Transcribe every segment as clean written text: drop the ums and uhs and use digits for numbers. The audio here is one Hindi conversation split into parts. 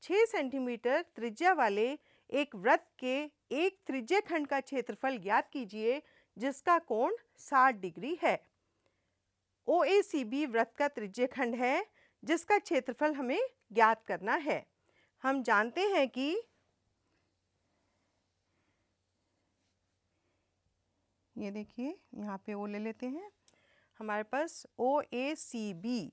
6 सेंटीमीटर त्रिज्या वाले एक वृत्त के एक त्रिज्यीय खंड का क्षेत्रफल ज्ञात कीजिए जिसका कोण 60 डिग्री है। OACB वृत्त का त्रिज्यीय खंड है जिसका क्षेत्रफल हमें ज्ञात करना है। हम जानते हैं कि ये देखिए यहाँ पे O ले लेते हैं, हमारे पास OACB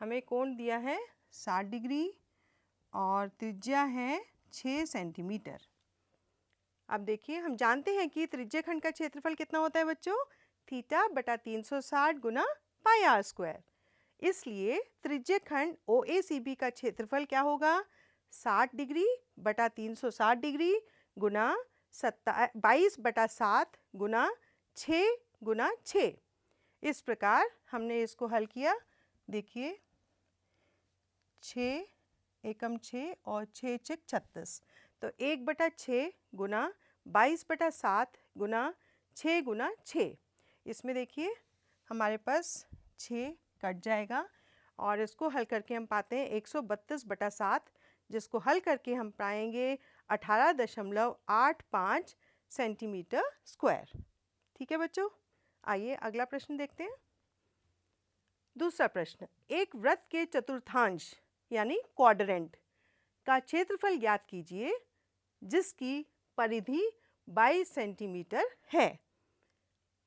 हमें कोण दिया है 60 डिग्री और त्रिज्या है 6 सेंटीमीटर। अब देखिए हम जानते हैं कि त्रिज्यीय खंड का क्षेत्रफल कितना होता है बच्चों, थीटा बटा 360 गुना पाई आर स्क्वायर। इसलिए त्रिज्यीय खंड OACB का क्षेत्रफल क्या होगा, 60 डिग्री बटा 360 डिग्री गुना 22 बटा 7 गुना 6 इस प्रकार हमने इसको हल किया। देखिए 6 एकम 6 और 6 छक 36, तो 1 बटा 6 गुना 22 बटा 7 गुना 6 इसमें देखिए हमारे पास 6 कट जाएगा और इसको हल करके हम पाते हैं 132 बटा 7, जिसको हल करके हम पाएंगे 18.85 सेंटीमीटर स्क्वायर। ठीक है बच्चों, आइए अगला प्रश्न देखते हैं। दूसरा प्रश्न, एक वृत्त के चतुर्थांश यानी क्वाड्रेंट का क्षेत्रफल ज्ञात कीजिए जिसकी परिधि 22 सेंटीमीटर है।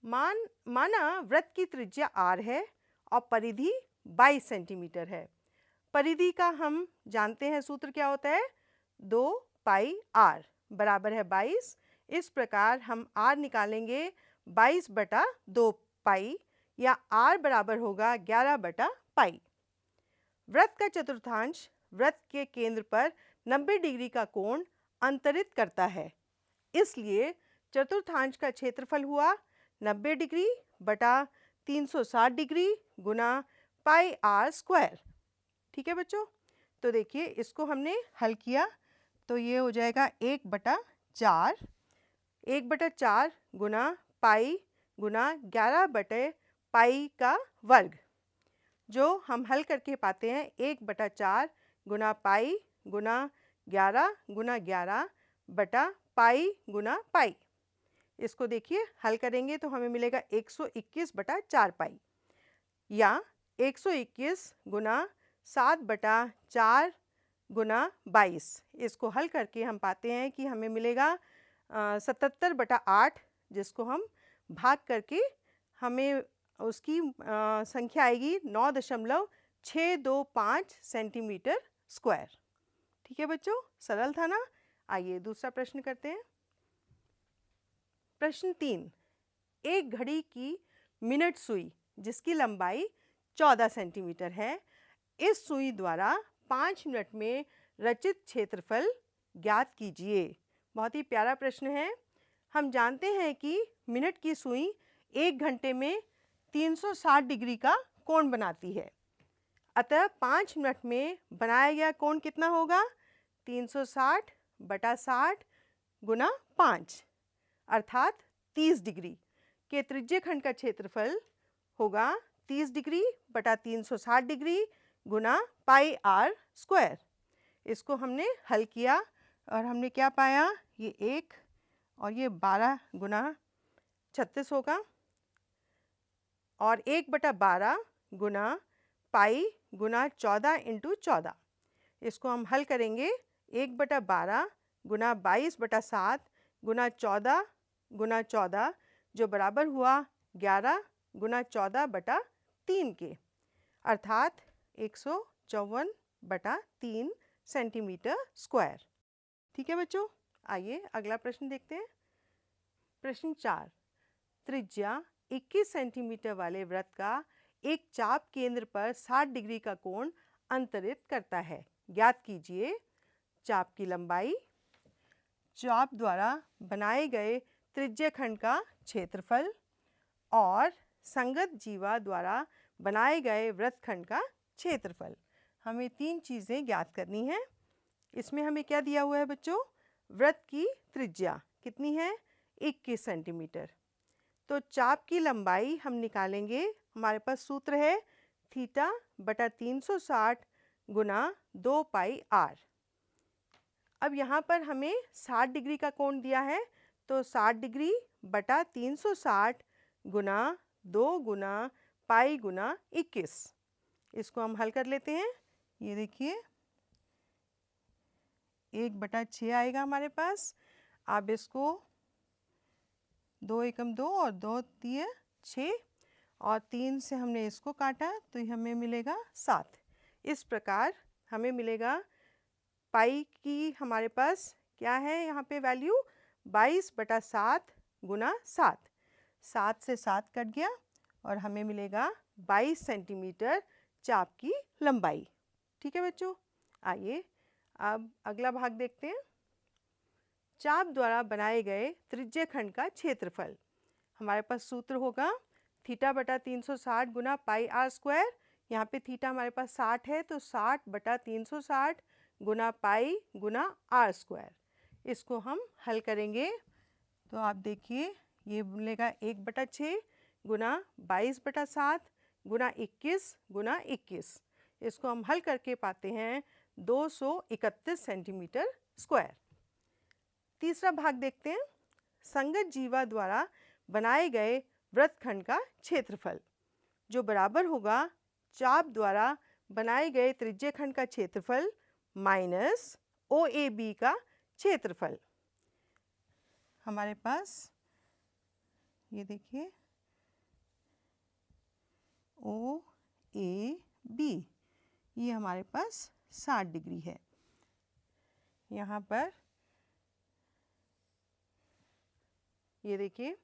माना वृत्त की त्रिज्या r है और परिधि 22 सेंटीमीटर है। परिधि का हम जानते हैं सूत्र क्या होता है, 2 पाई r बराबर है 22। इस प्रकार हम r निकालेंगे 22 बटा 2 पाई या r बराबर होगा 11 बटा पाई। वृत्त का चतुर्थांश वृत्त के केंद्र पर 90 डिग्री का कोण अंतरित करता है, इसलिए चतुर्थांश का क्षेत्रफल हुआ 90 डिग्री बटा 360 डिग्री गुना पाई आर स्क्वायर। ठीक है बच्चों, तो देखिए इसको हमने हल किया तो ये हो जाएगा 1 बटा 4 गुना पाई गुना 11 बटे पाई का वर्ग, जो हम हल करके पाते हैं 1 बटा 4 गुना पाई गुना 11 बटा पाई गुना पाई। इसको देखिए हल करेंगे तो हमें मिलेगा 121 बटा 4 पाई या 121 गुना 7 बटा 4 गुना 22। इसको हल करके हम पाते हैं कि हमें मिलेगा 77 बटा 8, जिसको हम भाग करके हमें उसकी संख्या आएगी 9.625 सेंटीमीटर स्क्वायर। ठीक है बच्चों, सरल था ना। आइए दूसरा प्रश्न करते हैं। प्रश्न 3, एक घड़ी की मिनट सुई जिसकी लंबाई 14 सेंटीमीटर है, इस सुई द्वारा 5 मिनट में रचित क्षेत्रफल ज्ञात कीजिए। बहुत ही प्यारा प्रश्न है। हम जानते हैं कि मिनट की सुई 1 घंटे में 360 डिग्री का कोण बनाती है, अतः 5 मिनट में बनाया गया कोण कितना होगा, 360 बटा 60 गुना 5 अर्थात 30 डिग्री के त्रिज्यीय खंड का क्षेत्रफल होगा 30 डिग्री बटा 360 डिग्री गुना पाई आर स्क्वायर। इसको हमने हल किया और हमने क्या पाया, ये 1 और ये 12 गुना 36 होगा और 1 बटा 12 गुना पाई गुना 14 इंटू 14। इसको हम हल करेंगे 1 बटा 12 गुना 22 बटा 7 गुना 14 जो बराबर हुआ 11 गुना 14 बटा 3 के, अर्थात 154 बटा 3 सेंटीमीटर स्क्वायर। ठीक है बच्चों, आइए अगला प्रश्न देखते हैं। प्रश्न 4, त्रिज्या 21 सेंटीमीटर वाले वृत्त का एक चाप केंद्र पर 60 डिग्री का कोण अंतरित करता है, ज्ञात कीजिए चाप की लंबाई, चाप द्वारा बनाए गए त्रिज्यीय खंड का क्षेत्रफल और संगत जीवा द्वारा बनाए गए वृत्तखंड का क्षेत्रफल। हमें 3 चीज़ें ज्ञात करनी हैं। इसमें हमें क्या दिया हुआ है बच्चों, वृत्त की त्रिज्या कितनी है, 21 सेंटीमीटर। तो चाप की लंबाई हम निकालेंगे, हमारे पास सूत्र है थीटा बटा 360 गुना 2 पाई आर। अब यहाँ पर हमें 60 डिग्री का कोण दिया है, तो 60 डिग्री बटा 360 गुना 2 गुना पाई गुना 21। इसको हम हल कर लेते हैं। ये देखिए 1/6 आएगा हमारे पास। अब इसको 2 एकम 2 और 2 तिये 6 और 3 से हमने इसको काटा तो हमें मिलेगा 7। इस प्रकार हमें मिलेगा पाई की हमारे पास क्या है यहाँ पे वैल्यू 22/7 गुना 7। 7 से 7 कट गया और हमें मिलेगा 22 सेंटीमीटर चाप की लंबाई। ठीक है बच्चों, आइए अब अगला भाग देखते हैं। चाप द्वारा बनाए गए त्रिज्य खंड का क्षेत्रफल। हमारे पास सूत्र होगा थीटा बटा 360 गुना पाई आर स्क्वायर। यहाँ पे थीटा हमारे पास 60 है, तो 60/360 गुना पाई गुना आर स्क्वायर। इसको हम हल करेंगे तो आप देखिए ये मिलेगा 1/6 गुना 22/7 गुना 21 गुना 21। इसको हम हल करके पाते हैं 231 सेंटीमीटर स्क्वायर। तीसरा भाग देखते हैं। संगत जीवा द्वारा बनाए गए वृत्तखंड का क्षेत्रफल, जो बराबर होगा चाप द्वारा बनाए गए त्रिज्यखंड का क्षेत्रफल माइनस OAB का क्षेत्रफल। हमारे पास ये देखिए OAB ये हमारे पास 60 डिग्री है। यहाँ पर ये देखिए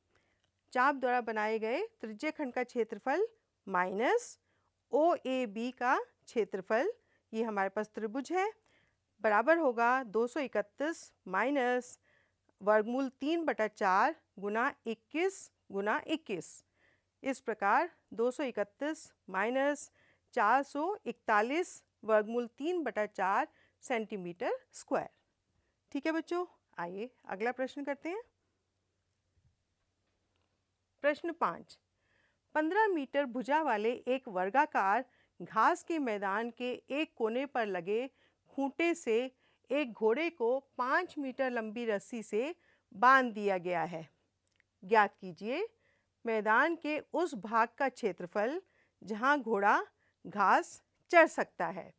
चाप द्वारा बनाए गए त्रिज्यखंड का क्षेत्रफल माइनस OAB का क्षेत्रफल, ये हमारे पास त्रिभुज है, बराबर होगा 231 माइनस वर्गमूल 3/4 गुना 21 गुना 21। इस प्रकार 231 माइनस 441 वर्गमूल 3/4 सेंटीमीटर स्क्वायर। ठीक है बच्चों, आइए अगला प्रश्न करते हैं। प्रश्न 5। 15 मीटर भुजा वाले एक वर्गाकार घास के मैदान के एक कोने पर लगे खूंटे से एक घोड़े को 5 मीटर लंबी रस्सी से बांध दिया गया है। ज्ञात कीजिए मैदान के उस भाग का क्षेत्रफल जहां घोड़ा घास चर सकता है।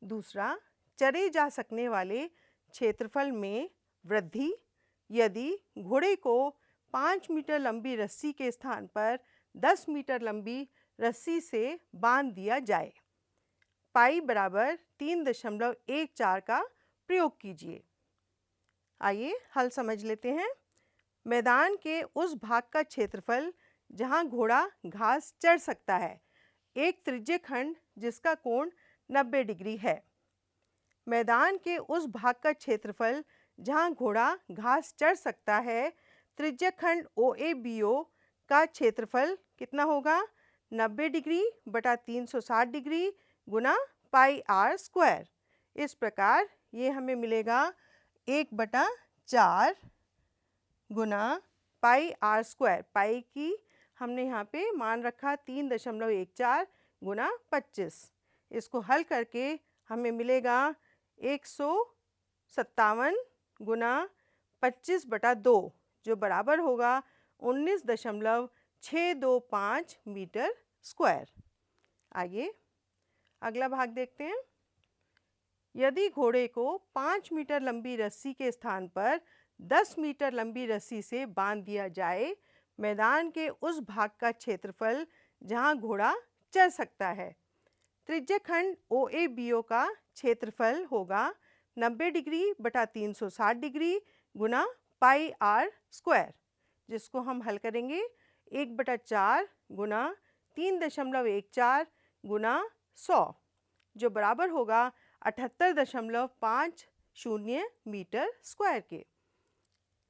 दूसरा, चरे जा सकने वाले क्षेत्रफल में वृद्धि यदि घोड़े को 5 मीटर लंबी रस्सी के स्थान पर 10 मीटर लंबी रस्सी से बांध दिया जाए। पाई बराबर 3.14 का प्रयोग कीजिए। आइए हल समझ लेते हैं। मैदान के उस भाग का क्षेत्रफल जहां घोड़ा घास चर सकता है, एक त्रिज्यखंड जिसका कोण 90 डिग्री है। मैदान के उस भाग का क्षेत्रफल जहां घोड़ा घास चर सकता है, त्रिज्यखंड OABO का क्षेत्रफल कितना होगा 90 डिग्री बटा 360 डिग्री गुना पाई आर स्क्वायर। इस प्रकार ये हमें मिलेगा 1/4 गुना पाई आर स्क्वायर। पाई की हमने यहाँ पे मान रखा 3.14 गुना 25। इसको हल करके हमें मिलेगा 157 गुना 25/2, जो बराबर होगा 19.625 मीटर स्क्वायर। आइए अगला भाग देखते हैं। यदि घोड़े को 5 मीटर लंबी रस्सी के स्थान पर 10 मीटर लंबी रस्सी से बांध दिया जाए, मैदान के उस भाग का क्षेत्रफल जहां घोड़ा चर सकता है। त्रिज्यखंड OABO का क्षेत्रफल होगा 90 डिग्री बटा 360 डिग्री गुना पाई आर स्क्वायर, जिसको हम हल करेंगे 1/4 गुना 3.14 गुना 100, जो बराबर होगा 78.50 मीटर स्क्वायर के।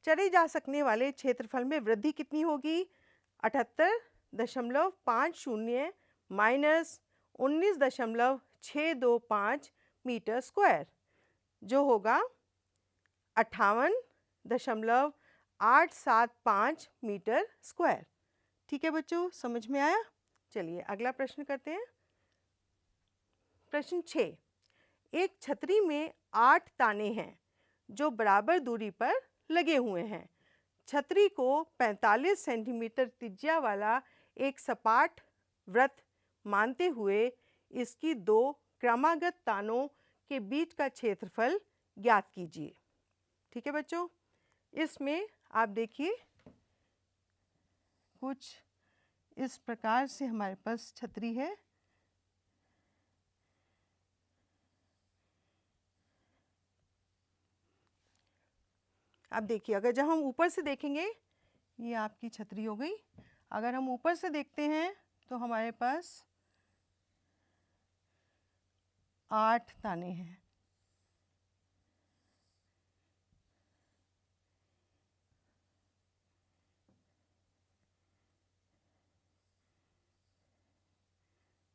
चरे जा सकने वाले क्षेत्रफल में वृद्धि कितनी होगी 78.50 माइनस 19.625 मीटर स्क्वायर, जो होगा 58.875 मीटर स्क्वायर। ठीक है बच्चों, समझ में आया? चलिए अगला प्रश्न करते हैं। प्रश्न 6, एक छतरी में 8 ताने हैं जो बराबर दूरी पर लगे हुए हैं। छतरी को 45 सेंटीमीटर त्रिज्या वाला एक सपाट वृत्त मानते हुए इसकी 2 क्रमागत तानों के बीच का क्षेत्रफल ज्ञात कीजिए। ठीक है बच्चों, इसमें आप देखिए कुछ इस प्रकार से हमारे पास छतरी है। अब देखिए, अगर जब हम ऊपर से देखेंगे, ये आपकी छतरी हो गई। अगर हम ऊपर से देखते हैं तो हमारे पास 8 ताने हैं।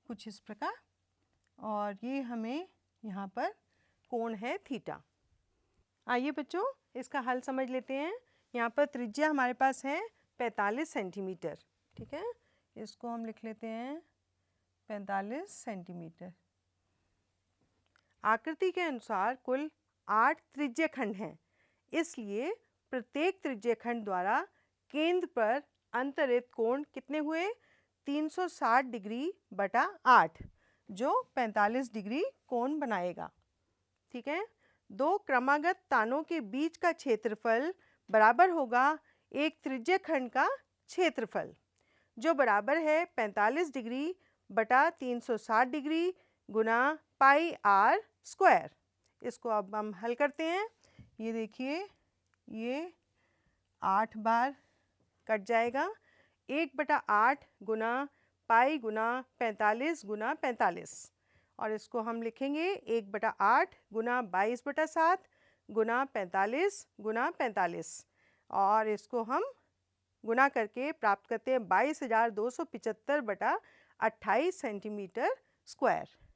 कुछ इस प्रकार, और ये हमें यहाँ पर कोण है थीटा। आइए बच्चों, इसका हल समझ लेते हैं। यहाँ पर त्रिज्या हमारे पास है 45 सेंटीमीटर। ठीक है, इसको हम लिख लेते हैं 45 सेंटीमीटर। आकृति के अनुसार कुल 8 त्रिज्यखंड हैं, इसलिए प्रत्येक त्रिज्यखंड द्वारा केंद्र पर अंतरित कोण कितने हुए? 360 डिग्री बटा 8, जो 45 डिग्री कोण बनाएगा। ठीक है, 2 क्रमागत तानों के बीच का क्षेत्रफल बराबर होगा एक त्रिज्यखंड का क्षेत्रफल, जो बराबर है 45 डिग्री बटा 360 डिग्री गुना पाई आर स्क्वायर। इसको अब हम हल करते हैं। ये देखिए, ये 8 बार कट जाएगा। 1/8 गुना पाई गुना 45 गुना 45, और इसको हम लिखेंगे 1/8 गुना 22/7 गुना 45 गुना 45, और इसको हम गुना करके प्राप्त करते हैं 22,275/28 सेंटीमीटर स्क्वायर।